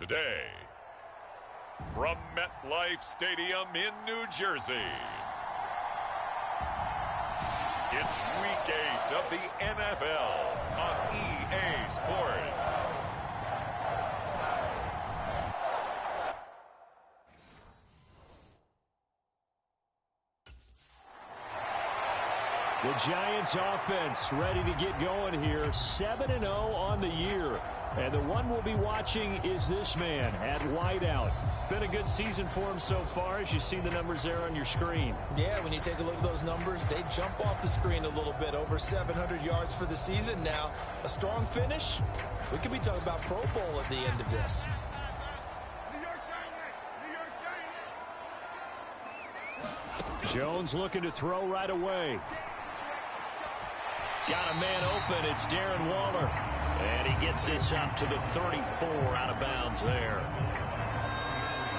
today, from MetLife Stadium in New Jersey, it's Week 8 of the NFL on EA Sports. The Giants offense ready to get going here, 7-0 on the year. And the one we'll be watching is this man at wideout. Been a good season for him so far, as you see the numbers there on your screen. Yeah, when you take a look at those numbers, they jump off the screen a little bit. Over 700 yards for the season now. A strong finish. We could be talking about Pro Bowl at the end of this. Jones looking to throw right away. Got a man open. It's Darren Waller. And he gets this up to the 34 out of bounds there.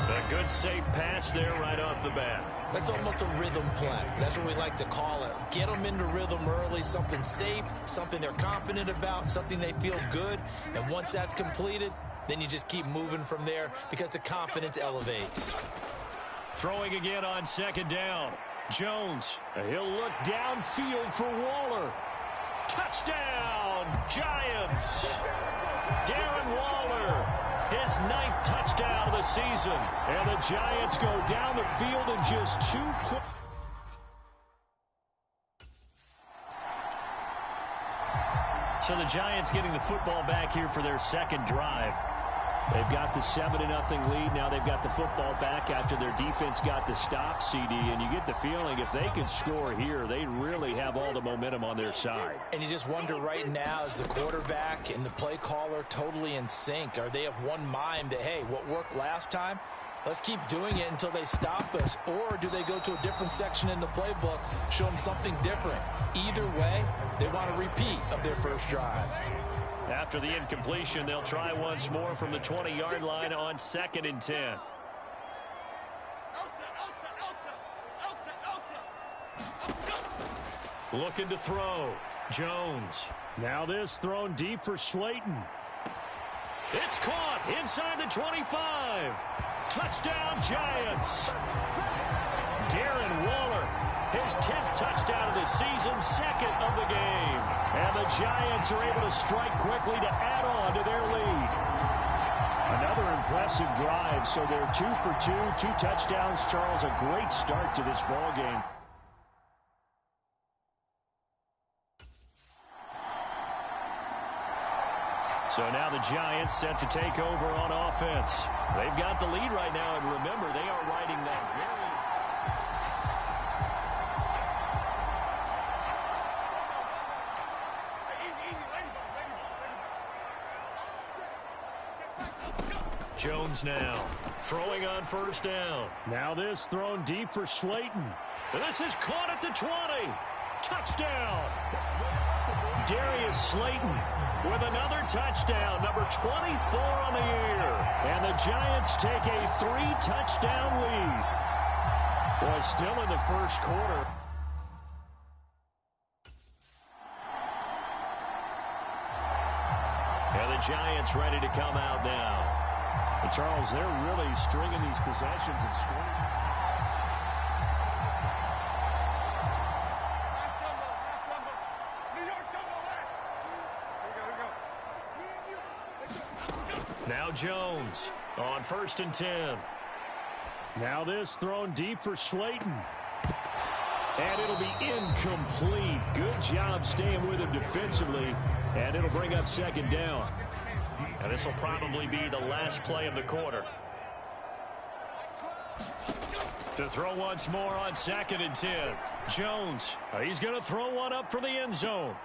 A good safe pass there right off the bat. That's almost a rhythm play. That's what we like to call it. Get them into rhythm early, something safe, something they're confident about, something they feel good. And once that's completed, then you just keep moving from there because the confidence elevates. Throwing again on second down. Jones, he'll look downfield for Waller. Touchdown, Giants. Darren Waller, his 9th touchdown of the season. And the Giants go down the field in just 2 plays. So the Giants getting the football back here for their second drive. They've got the 7-0 lead. Now they've got the football back after their defense got the stop, CD. And you get the feeling if they can score here, they really have all the momentum on their side. And you just wonder right now, is the quarterback and the play caller totally in sync? Are they of one mind that, hey, what worked last time? Let's keep doing it until they stop us. Or do they go to a different section in the playbook, show them something different? Either way, they want a repeat of their first drive. After the incompletion, they'll try once more from the 20-yard line on 2nd and 10. Looking to throw. Jones. Now this thrown deep for Slayton. It's caught inside the 25. Touchdown, Giants. Darren Waller, his 10th touchdown of the season, 2nd of the game. And the Giants are able to strike quickly to add on to their lead. Another impressive drive, so they're 2 for 2, 2 touchdowns. Charles, a great start to this ball game. So now the Giants set to take over on offense. They've got the lead right now, and remember, they are riding that very... Jones now throwing on first down. Now this thrown deep for Slayton. This is caught at the 20. Touchdown. Darius Slayton with another touchdown, number 24 on the year. And the Giants take a 3-touchdown lead. Boy, still in the first quarter. And the Giants ready to come out now. And Charles, they're really stringing these possessions and scoring. Now Jones on 1st and 10. Now this thrown deep for Slayton. And it'll be incomplete. Good job staying with him defensively. And it'll bring up 2nd down. And this will probably be the last play of the quarter. To throw once more on 2nd and 10. Jones, he's going to throw one up for the end zone.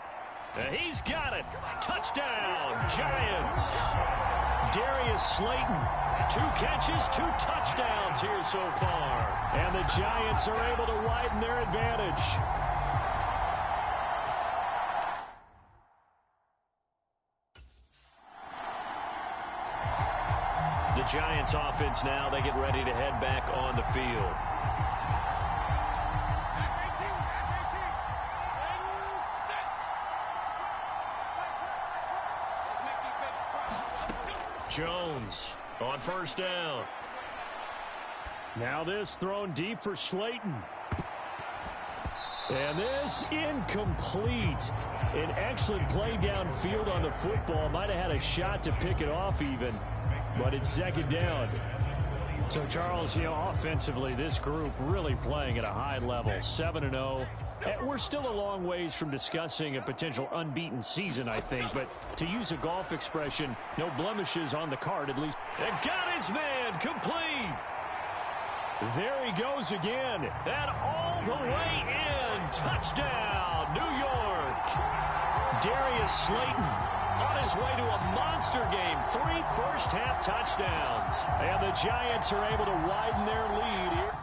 And he's got it. Touchdown, Giants. Darius Slayton, 2 catches, 2 touchdowns here so far. And the Giants are able to widen their advantage. The Giants offense now, they get ready to head back on the field. Jones on first down. Now this thrown deep for Slayton. And this incomplete. An excellent play downfield on the football. Might have had a shot to pick it off even, but it's second down. So, Charles, offensively, this group really playing at a high level, 7-0. We're still a long ways from discussing a potential unbeaten season, I think. But to use a golf expression, no blemishes on the card, at least. And got his man complete. There he goes again. And all the way in. Touchdown, New York. Darius Slayton on his way to a monster game. 3 first-half touchdowns. And the Giants are able to widen their lead here.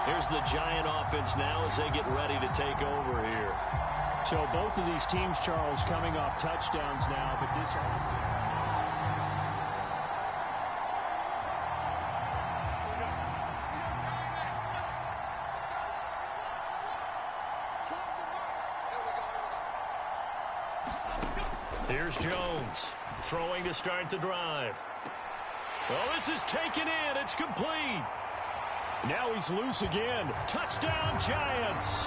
Here's the Giant offense now as they get ready to take over here. So both of these teams, Charles, coming off touchdowns now, but this offense. Here's Jones throwing to start the drive. Oh, this is taken in. It's complete. Now he's loose again. Touchdown, Giants.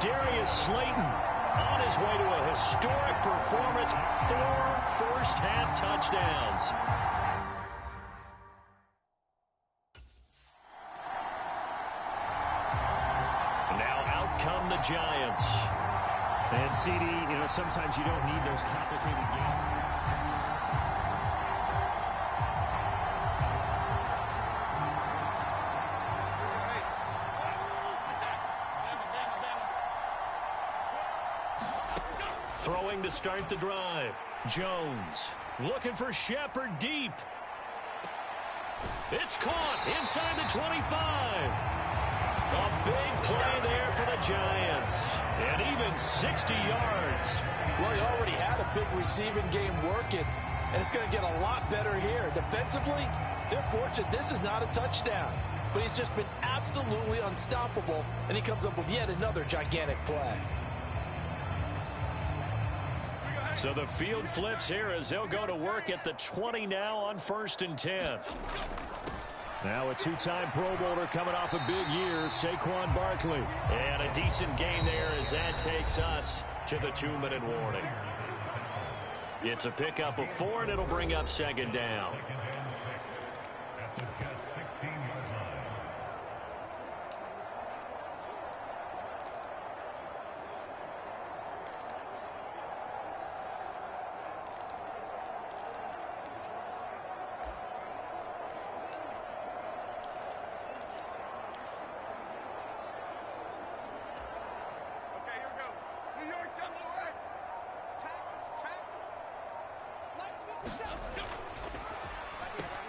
Darius Slayton on his way to a historic performance. 4 first-half touchdowns. Now out come the Giants. And, CD, sometimes you don't need those complicated games. Throwing to start the drive. Jones looking for Shepard deep. It's caught inside the 25. A big play there for the Giants. And even 60 yards. Well, he already had a big receiving game working, and it's going to get a lot better here. Defensively, they're fortunate this is not a touchdown. But he's just been absolutely unstoppable, and he comes up with yet another gigantic play. So the field flips here as they'll go to work at the 20 now on 1st and 10. Now a 2-time Pro Bowler coming off a big year, Saquon Barkley. And a decent gain there as that takes us to the 2-minute warning. It's a pickup of 4, and it'll bring up second down.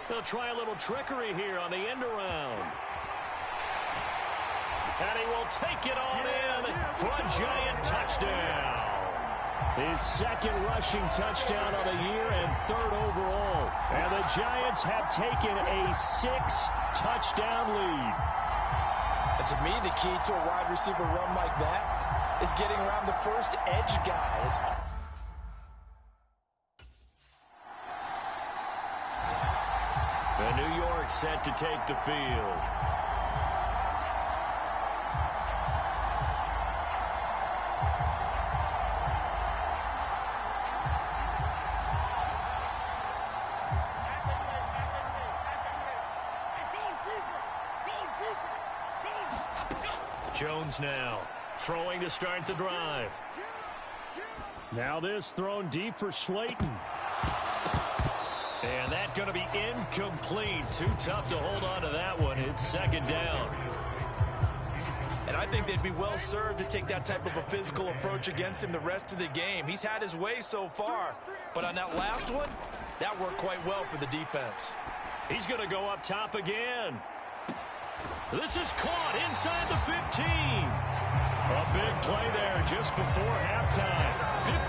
They'll try a little trickery here on the end around. And he will take it on in for a Giant touchdown. His second rushing touchdown of the year and 3rd overall. And the Giants have taken a 6-touchdown lead. And to me, the key to a wide receiver run like that is getting around the first edge guy. And New York set to take the field. Jones now throwing to start the drive. Now this thrown deep for Slayton. And that's going to be incomplete. Too tough to hold on to that one. It's second down. And I think they'd be well served to take that type of a physical approach against him the rest of the game. He's had his way so far, but on that last one, that worked quite well for the defense. He's going to go up top again. This is caught inside the 15. A big play there just before halftime.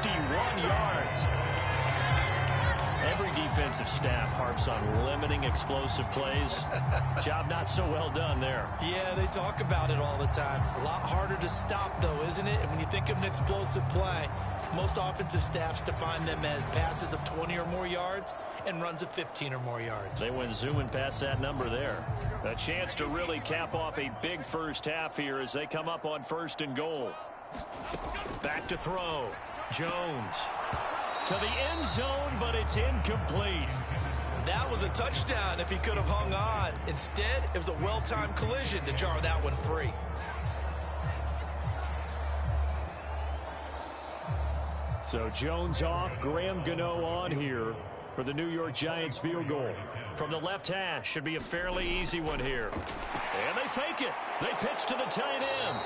51 yards. Every defensive staff harps on limiting explosive plays. Job not so well done there. Yeah, they talk about it all the time. A lot harder to stop, though, isn't it? And when you think of an explosive play, most offensive staffs define them as passes of 20 or more yards and runs of 15 or more yards. They went zooming past that number there. A chance to really cap off a big first half here as they come up on 1st and goal. Back to throw. Jones to the end zone, but it's incomplete. That was a touchdown if he could have hung on. Instead, it was a well-timed collision to jar that one free. So Jones off, Graham Gano on here for the New York Giants field goal. From the left hash, should be a fairly easy one here. And they fake it. They pitch to the tight end.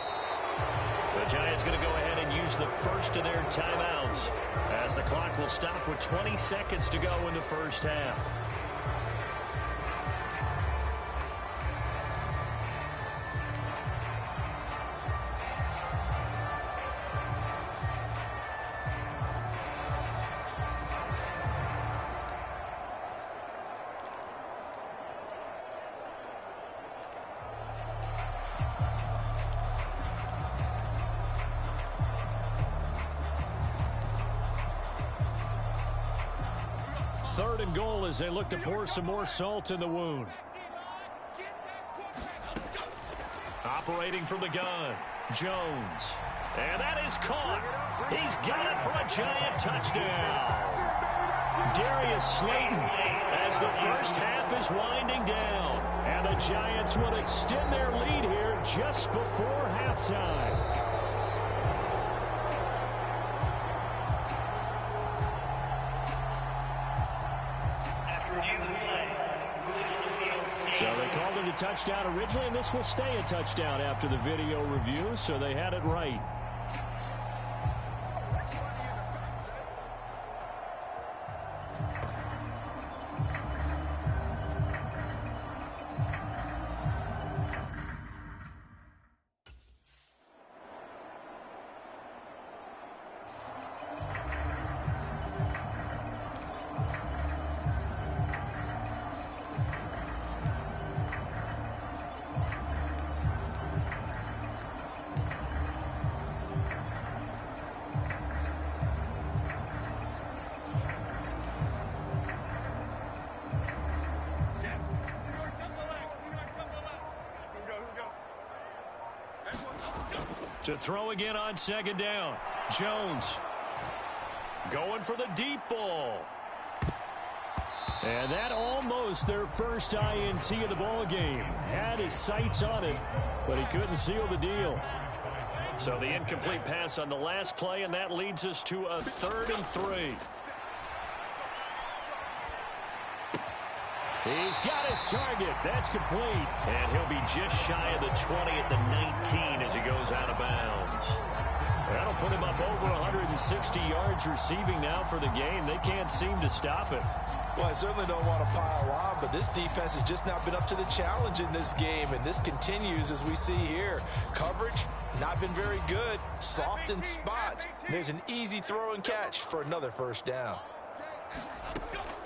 The Giants going to go ahead and use the first of their timeouts as the clock will stop with 20 seconds to go in the first half. Third and goal as they look to pour some more salt in the wound. Operating from the gun, Jones. And that is caught. He's got it for a Giant touchdown. Darius Slayton as the first half is winding down. And the Giants will extend their lead here just before halftime. So they called it a touchdown originally, and this will stay a touchdown after the video review, so they had it right. To throw again on second down. Jones going for the deep ball. And that almost their first INT of the ball game. Had his sights on it, but he couldn't seal the deal. So the incomplete pass on the last play, and that leads us to a 3rd and 3. He's got his target. That's complete. And he'll be just shy of the 20 at the 19 as he goes out of bounds. That'll put him up over 160 yards receiving now for the game. They can't seem to stop it. Well, I certainly don't want to pile on, but this defense has just not been up to the challenge in this game, and this continues as we see here. Coverage, not been very good. Soft in spots. There's an easy throw and catch for another first down.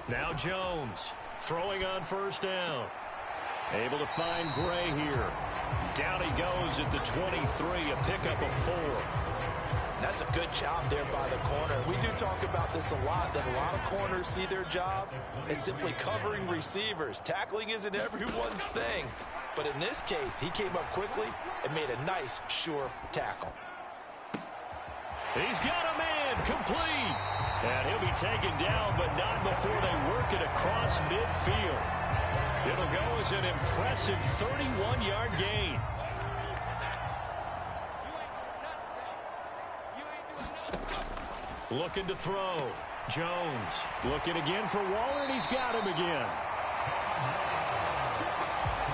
Now Jones throwing on first down. Able to find Gray here. Down he goes at the 23, a pickup of 4. That's a good job there by the corner. We do talk about this a lot, that a lot of corners see their job as simply covering receivers. Tackling isn't everyone's thing. But in this case, he came up quickly and made a nice, sure tackle. He's got a man, complete. And he'll be taken down, but not before they work it across midfield. It'll go as an impressive 31-yard gain. Looking to throw. Jones looking again for Waller, and he's got him again.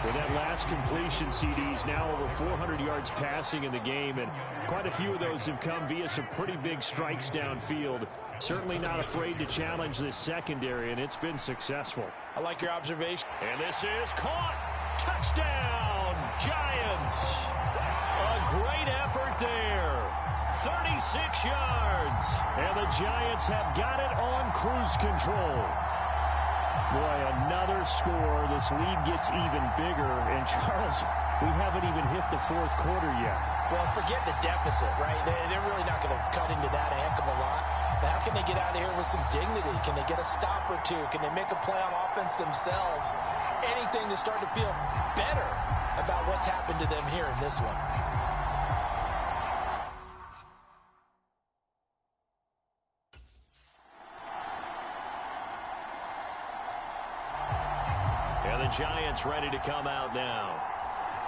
With that last completion, CD's now over 400 yards passing in the game, and quite a few of those have come via some pretty big strikes downfield. Certainly not afraid to challenge this secondary, and it's been successful. I like your observation. And this is caught. Touchdown, Giants. A great effort there. 36 yards. And the Giants have got it on cruise control. Boy, another score. This lead gets even bigger. And, Charles, we haven't even hit the fourth quarter yet. Well, forget the deficit, right? They're really not going to cut into that a heck of a lot. But how can they get out of here with some dignity? Can they get a stop or two? Can they make a play on offense themselves? Anything to start to feel better about what's happened to them here in this one. And the Giants ready to come out now.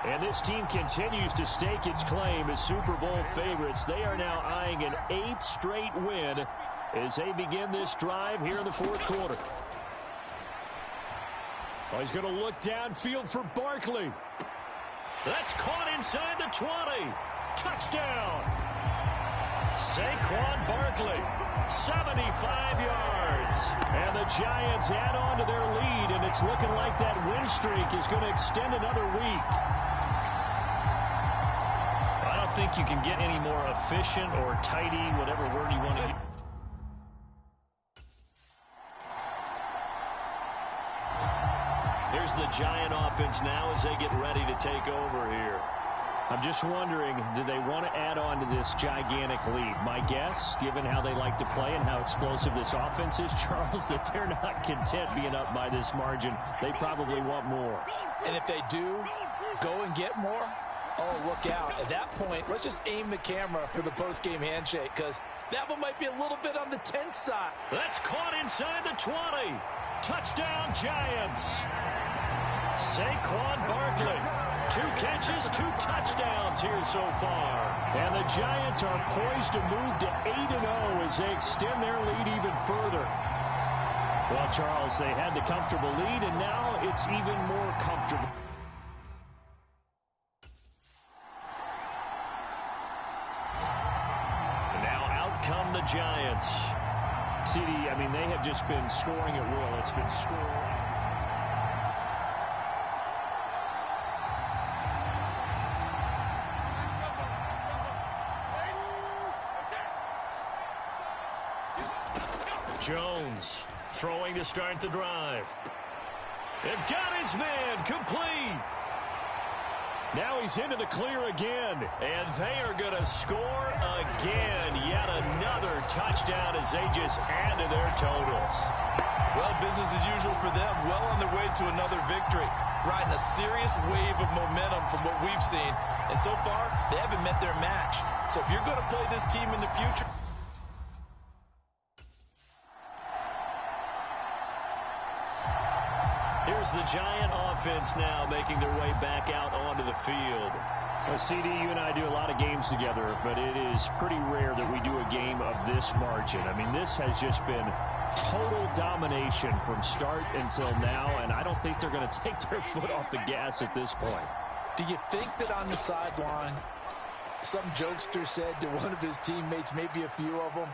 And this team continues to stake its claim as Super Bowl favorites. They are now eyeing an 8th straight win as they begin this drive here in the fourth quarter. Oh, he's going to look downfield for Barkley. That's caught inside the 20. Touchdown. Saquon Barkley, 75 yards. And the Giants add on to their lead, and it's looking like that win streak is going to extend another week. I don't think you can get any more efficient or tidy, whatever word you want to use. Here's the Giant offense now as they get ready to take over here. I'm just wondering, do they want to add on to this gigantic lead? My guess, given how they like to play and how explosive this offense is, Charles, that they're not content being up by this margin. They probably want more. And if they do go and get more, oh, look out. At that point, let's just aim the camera for the post-game handshake, because that one might be a little bit on the tense side. That's caught inside the 20. Touchdown, Giants. Saquon Barkley. 2 catches, 2 touchdowns here so far. And the Giants are poised to move to 8-0 as they extend their lead even further. Well, Charles, they had the comfortable lead, and now it's even more comfortable. And now out come the Giants. CD, I mean, they have just been scoring at will. It's been scoring. Jones throwing to start the drive. And got his man complete. Now he's into the clear again. And they are going to score again. Yet another touchdown as they just add to their totals. Well, business as usual for them. Well on their way to another victory. Riding a serious wave of momentum from what we've seen. And so far, they haven't met their match. So if you're going to play this team in the future, here's the Giant offense now making their way back out onto the field. Well, CD, you and I do a lot of games together, but it is pretty rare that we do a game of this margin. I mean, this has just been total domination from start until now, and I don't think they're going to take their foot off the gas at this point. Do you think that on the sideline, some jokester said to one of his teammates, maybe a few of them,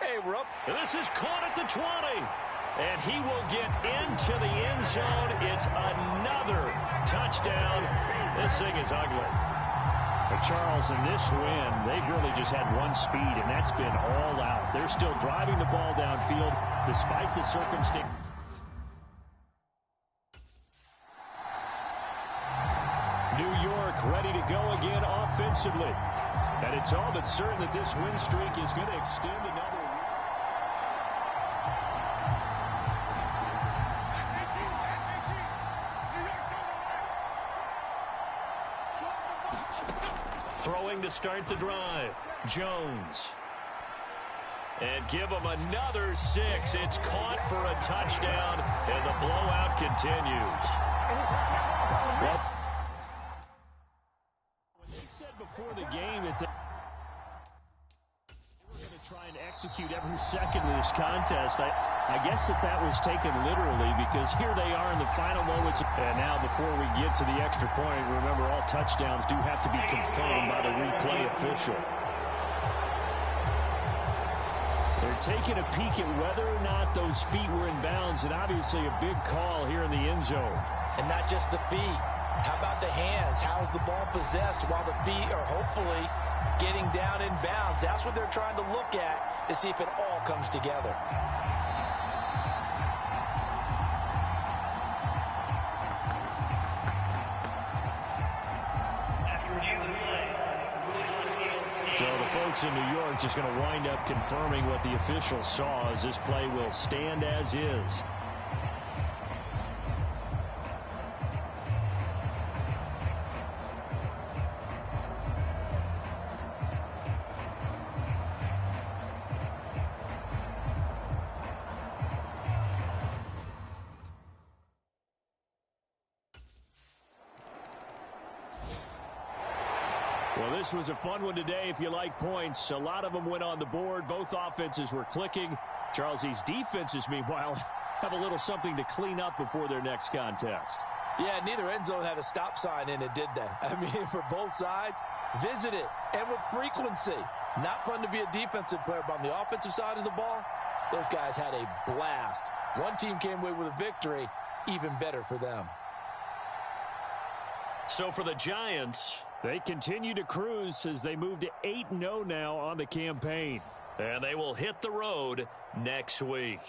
hey, we're up. And this is caught at the 20. And he will get into the end zone. It's another touchdown. This thing is ugly. But Charles, in this win, they've really just had one speed, and that's been all out. They're still driving the ball downfield despite the circumstance. New York ready to go again offensively. And it's all but certain that this win streak is going to extend another. Throwing to start the drive. Jones. And give him another 6. It's caught for a touchdown, and the blowout continues. Well, when they said before the game that they were going to try and execute every second of this contest, I guess that was taken literally, because here they are in the final moments. And now before we get to the extra point, remember all touchdowns do have to be confirmed by the replay official. They're taking a peek at whether or not those feet were in bounds, and obviously a big call here in the end zone. And not just the feet. How about the hands? How is the ball possessed while the feet are hopefully getting down in bounds. That's what they're trying to look at to see if it all comes together. So the folks in New York just going to wind up confirming what the officials saw, as this play will stand as is. Well, this was a fun one today if you like points. A lot of them went on the board. Both offenses were clicking. Charles, these defenses, meanwhile, have a little something to clean up before their next contest. Yeah, neither end zone had a stop sign in it, did they? I mean, for both sides, visit it, and with frequency. Not fun to be a defensive player, but on the offensive side of the ball, those guys had a blast. One team came away with a victory, even better for them. So for the Giants, they continue to cruise as they move to 8-0 now on the campaign. And they will hit the road next week.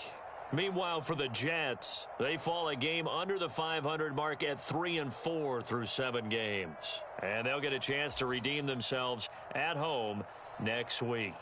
Meanwhile, for the Jets, they fall a game under the 500 mark at 3-4 through 7 games. And they'll get a chance to redeem themselves at home next week.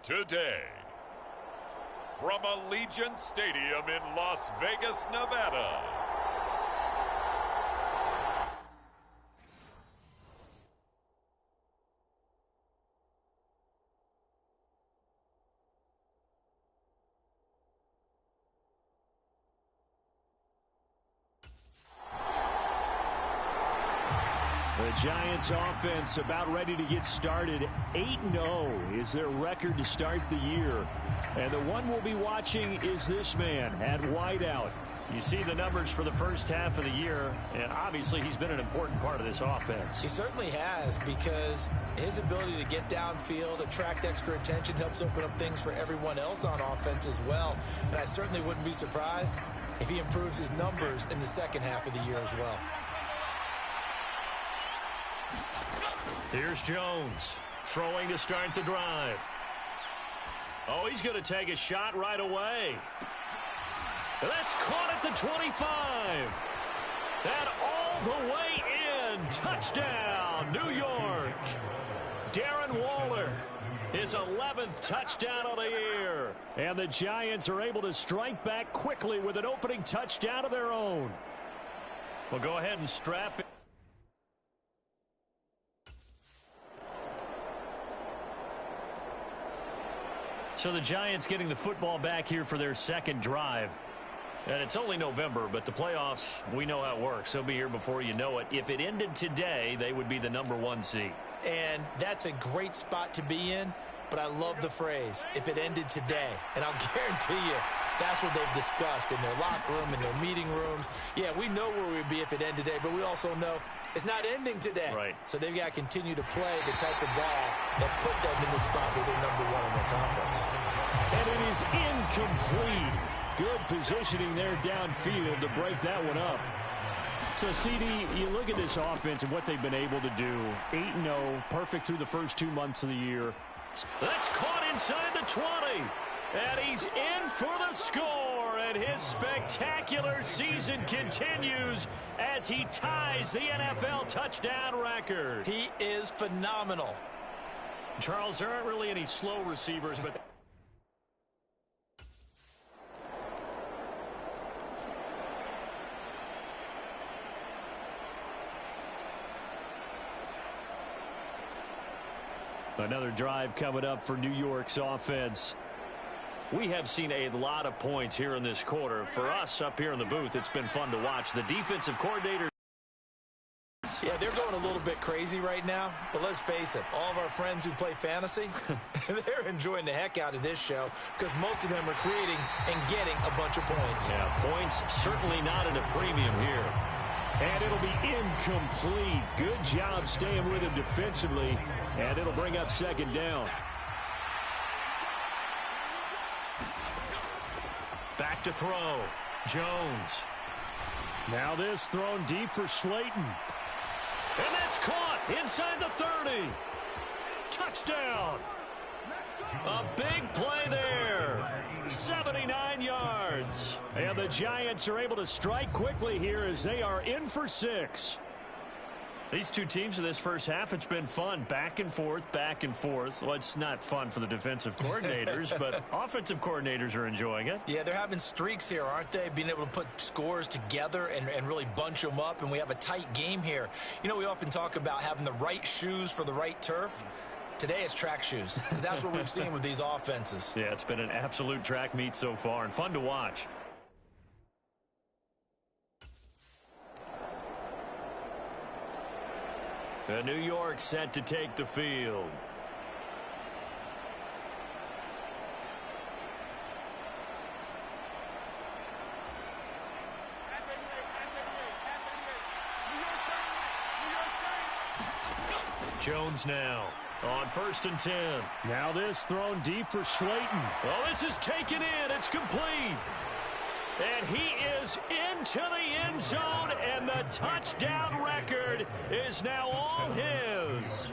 today. From Allegiant Stadium in Las Vegas, Nevada. The Giants offense about ready to get started. 8-0 is their record to start the year. And the one we'll be watching is this man at wideout. You see the numbers for the first half of the year, and obviously he's been an important part of this offense. He certainly has, because his ability to get downfield, attract extra attention, helps open up things for everyone else on offense as well. And I certainly wouldn't be surprised if he improves his numbers in the second half of the year as well. Here's Jones throwing to start the drive. Oh, he's going to take a shot right away. That's caught at the 25. And all the way in. Touchdown, New York. Darren Waller, his 11th touchdown of the year. And the Giants are able to strike back quickly with an opening touchdown of their own. Well, go ahead and strap it. So the Giants getting the football back here for their second drive. And it's only November, but the playoffs, we know how it works. They'll be here before you know it. If it ended today, they would be the #1 seed. And that's a great spot to be in, but I love the phrase, if it ended today. And I'll guarantee you, that's what they've discussed in their locker room, in their meeting rooms. Yeah, we know where we'd be if it ended today, but we also know it's not ending today. Right. So they've got to continue to play the type of ball that put them in the spot where they're #1 in their conference. And it is incomplete. Good positioning there downfield to break that one up. So, CD, you look at this offense and what they've been able to do. 8-0, perfect through the first 2 months of the year. That's caught inside the 20. And he's in for the score. And his spectacular season continues as he ties the NFL touchdown record. He is phenomenal. Charles, there aren't really any slow receivers, but... Another drive coming up for New York's offense. We have seen a lot of points here in this quarter. For us up here in the booth, it's been fun to watch. The defensive coordinator. Yeah, they're going a little bit crazy right now, but let's face it, all of our friends who play fantasy, they're enjoying the heck out of this show because most of them are creating and getting a bunch of points. Yeah, points certainly not at a premium here. And it'll be incomplete. Good job staying with him defensively, and it'll bring up second down. Back to throw. Jones. Now this thrown deep for Slayton. And that's caught inside the 30. Touchdown. A big play there. 79 yards. And the Giants are able to strike quickly here as they are in for 6. These two teams in this first half, it's been fun. Back and forth, back and forth. Well, it's not fun for the defensive coordinators, but offensive coordinators are enjoying it. Yeah, they're having streaks here, aren't they? Being able to put scores together and really bunch them up, and we have a tight game here. You know, we often talk about having the right shoes for the right turf. Today it's track shoes, because that's what we've seen with these offenses. Yeah, it's been an absolute track meet so far, and fun to watch. The New York set to take the field. Jones now on 1st and 10. Now this thrown deep for Slayton. Oh, this is taken in. It's complete. And he is into the end zone, and the touchdown record is now all his.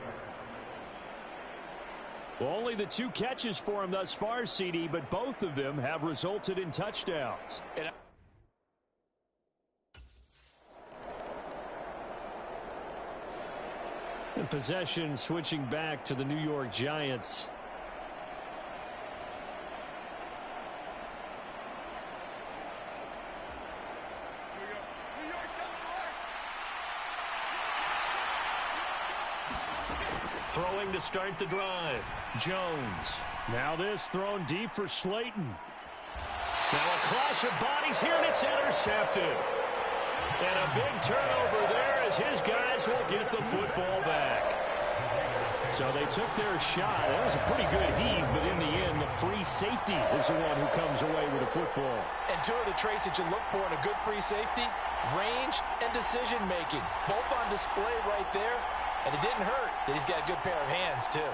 Well, only the 2 catches for him thus far, CD, but both of them have resulted in touchdowns. And possession switching back to the New York Giants. Throwing to start the drive. Jones. Now this thrown deep for Slayton. Now a clash of bodies here, and it's intercepted. And a big turnover there as his guys will get the football back. So they took their shot. That was a pretty good heave, but in the end, the free safety is the one who comes away with the football. And two of the traits that you look for in a good free safety, range and decision-making. Both on display right there, and it didn't hurt that he's got a good pair of hands, too.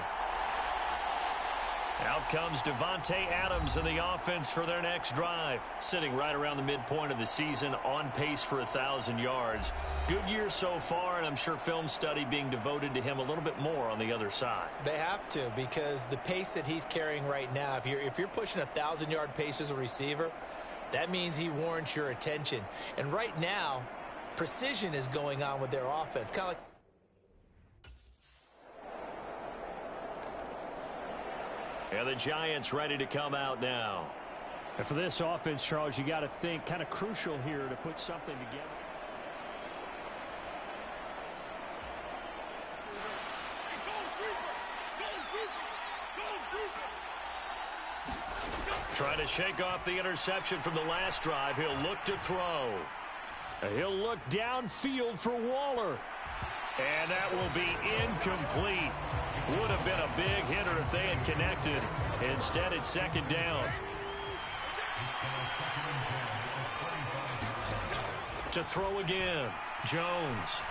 Out comes Devontae Adams in the offense for their next drive. Sitting right around the midpoint of the season, on pace for 1,000 yards. Good year so far, and I'm sure film study being devoted to him a little bit more on the other side. They have to, because the pace that he's carrying right now, if you're pushing 1,000-yard pace as a receiver, that means he warrants your attention. And right now, precision is going on with their offense. Kind of like and the Giants ready to come out now. And for this offense, Charles, you got to think kind of crucial here to put something together. Trying to shake off the interception from the last drive. He'll look to throw. He'll look downfield for Waller. And that will be incomplete. Would have been a big hitter if they had connected. Instead, it's second down. To throw again. Jones.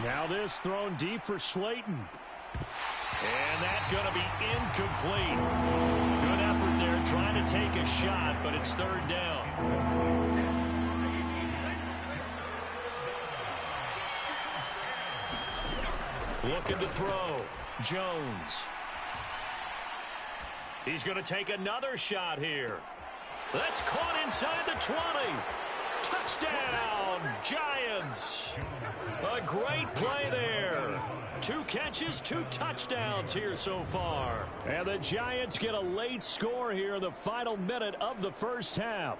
Now this thrown deep for Slayton. And that's going to be incomplete. Good effort there trying to take a shot, but it's third down. Looking to throw. Jones. He's going to take another shot here. That's caught inside the 20. Touchdown, Giants. A great play there. 2 catches, 2 touchdowns here so far. And the Giants get a late score here in the final minute of the first half.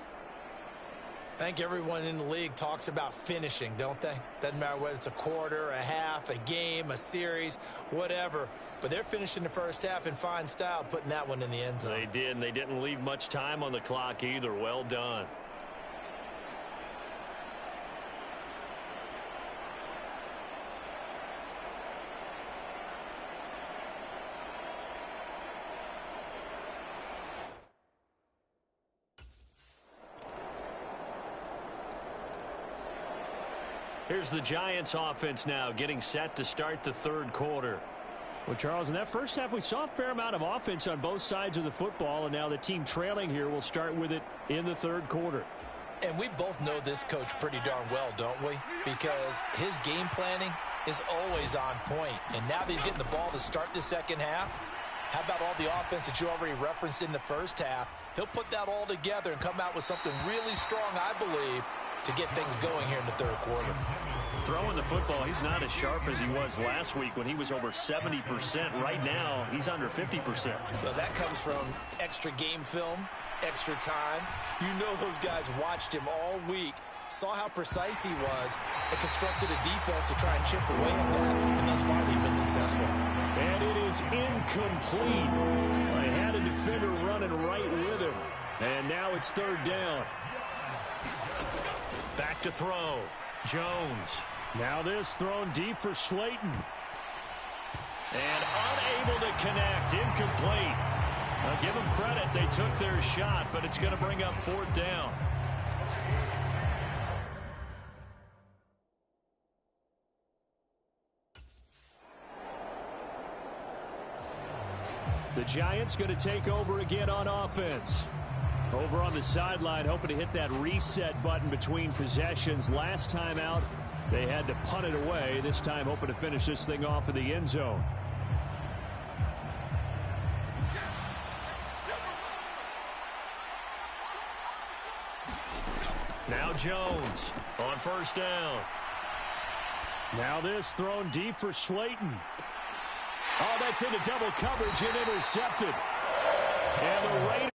I think everyone in the league talks about finishing, don't they? Doesn't matter whether it's a quarter, a half, a game, a series, whatever. But they're finishing the first half in fine style, putting that one in the end zone. They did, and they didn't leave much time on the clock either. Well done. Here's the Giants offense now getting set to start the third quarter. Well, Charles, in that first half, we saw a fair amount of offense on both sides of the football, and now the team trailing here will start with it in the third quarter. And we both know this coach pretty darn well, don't we? Because his game planning is always on point. And now that he's getting the ball to start the second half, how about all the offense that you already referenced in the first half? He'll put that all together and come out with something really strong, I believe, to get things going here in the third quarter. Throwing the football, he's not as sharp as he was last week when he was over 70%. Right now, he's under 50%. Well, that comes from extra game film, extra time. You know those guys watched him all week, saw how precise he was, and constructed a defense to try and chip away at that. And thus far, they've been successful. And it is incomplete. They had a defender running right with him. And now it's third down. Back to throw. Jones. Now this thrown deep for Slayton. And unable to connect. Incomplete. I'll give them credit. They took their shot, but it's going to bring up fourth down. The Giants going to take over again on offense. Over on the sideline, hoping to hit that reset button between possessions. Last time out, they had to punt it away. This time, hoping to finish this thing off in the end zone. Now Jones on first down. Now this thrown deep for Slayton. Oh, that's into double coverage and intercepted. And the Raiders